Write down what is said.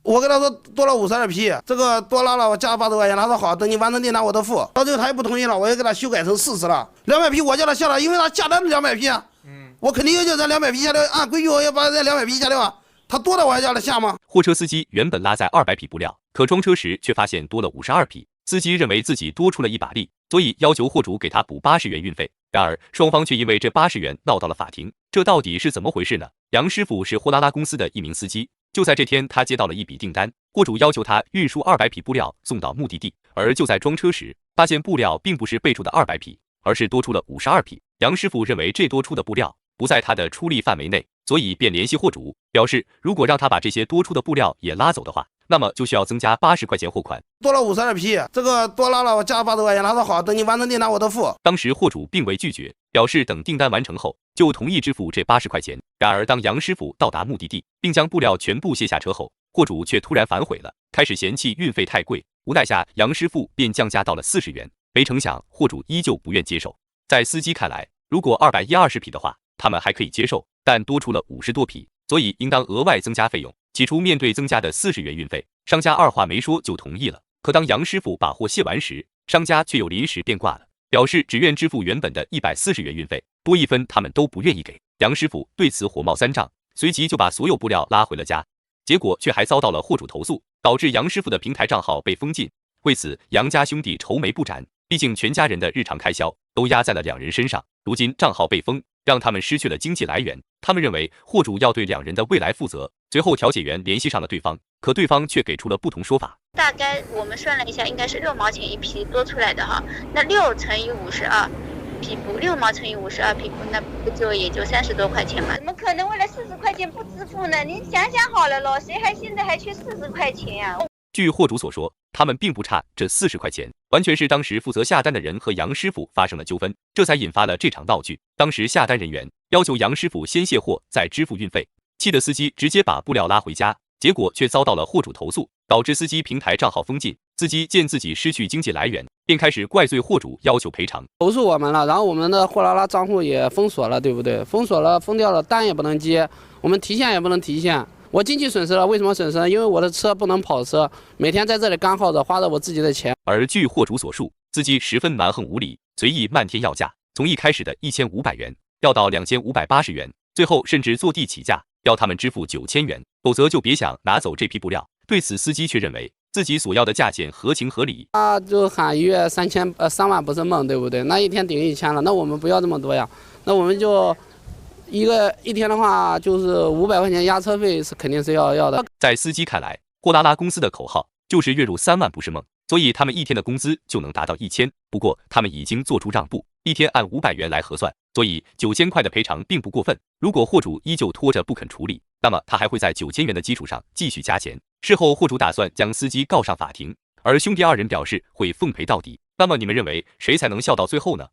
我跟他说多了52P，这个多拉了我加80多块钱，他说好，等你完成订单我都付。到最后他也不同意了，我也给他修改成40了。200P 我叫他下来，因为他下单是200P 啊，我肯定要叫咱200P 下来，按规矩我要把这200P 下来啊。他多的我还叫他下吗？货车司机原本拉载200匹布料，可装车时却发现多了52匹。司机认为自己多出了一把力，所以要求货主给他补80元运费。然而双方却因为这80元闹到了法庭，这到底是怎么回事呢？杨师傅是货拉拉公司的一名司机，就在这天他接到了一笔订单，货主要求他运输200匹布料送到目的地，而就在装车时，发现布料并不是备注的200匹，而是多出了52匹。杨师傅认为这多出的布料不在他的出力范围内，所以便联系货主，表示如果让他把这些多出的布料也拉走的话，那么就需要增加80块钱货款。多了52P，这个多拉了我加80多块钱，他说好，等你完成订单我都付。当时货主并未拒绝，表示等订单完成后就同意支付这80块钱。然而当杨师傅到达目的地，并将布料全部卸下车后，货主却突然反悔了，开始嫌弃运费太贵。无奈下，杨师傅便降价到了40元。没成想货主依旧不愿接受。在司机看来，如果220匹的话，他们还可以接受，但多出了50多匹，所以应当额外增加费用。起初面对增加的40元运费，商家二话没说就同意了。可当杨师傅把货卸完时，商家却又临时变卦了，表示只愿支付原本的140元运费，多1分他们都不愿意给。杨师傅对此火冒三丈，随即就把所有布料拉回了家，结果却还遭到了货主投诉，导致杨师傅的平台账号被封禁。为此，杨家兄弟愁眉不展，毕竟全家人的日常开销都压在了两人身上，如今账号被封，让他们失去了经济来源。他们认为货主要对两人的未来负责。随后调解员联系上了对方，可对方却给出了不同说法。大概我们算了一下，应该是6毛钱一匹多出来的哈。那6乘以52匹布，6毛乘以52匹布，那不就也就30多块钱嘛？怎么可能为了40块钱不支付呢？你想想好了咯，谁现在还缺40块钱呀？据货主所说，他们并不差这40块钱，完全是当时负责下单的人和杨师傅发生了纠纷，这才引发了这场闹剧。当时下单人员要求杨师傅先卸货再支付运费，气得司机直接把布料拉回家，结果却遭到了货主投诉，导致司机平台账号封禁。司机见自己失去经济来源，便开始怪罪货主，要求赔偿。投诉我们了，然后我们的货拉拉账户也封锁了，对不对？封锁了，封掉了，单也不能接，我们提现也不能提现。我经济损失了，为什么损失呢？因为我的车不能跑车，每天在这里干耗着，花着我自己的钱。而据货主所述，司机十分蛮横无理，随意漫天要价，从一开始的1500元要到2580元，最后甚至坐地起价，要他们支付9000元，否则就别想拿走这批布料。对此，司机却认为自己所要的价钱合情合理。他就喊1月3万不是梦，对不对？那一天顶1000了，那我们不要这么多呀，那我们就。一天的话，就是500块钱压车费是肯定是要的。在司机看来，货拉拉公司的口号就是月入3万不是梦，所以他们一天的工资就能达到1000。不过他们已经做出让步，一天按500元来核算，所以9000块的赔偿并不过分。如果货主依旧拖着不肯处理，那么他还会在9000元的基础上继续加钱。事后货主打算将司机告上法庭，而兄弟二人表示会奉赔到底。那么你们认为谁才能笑到最后呢？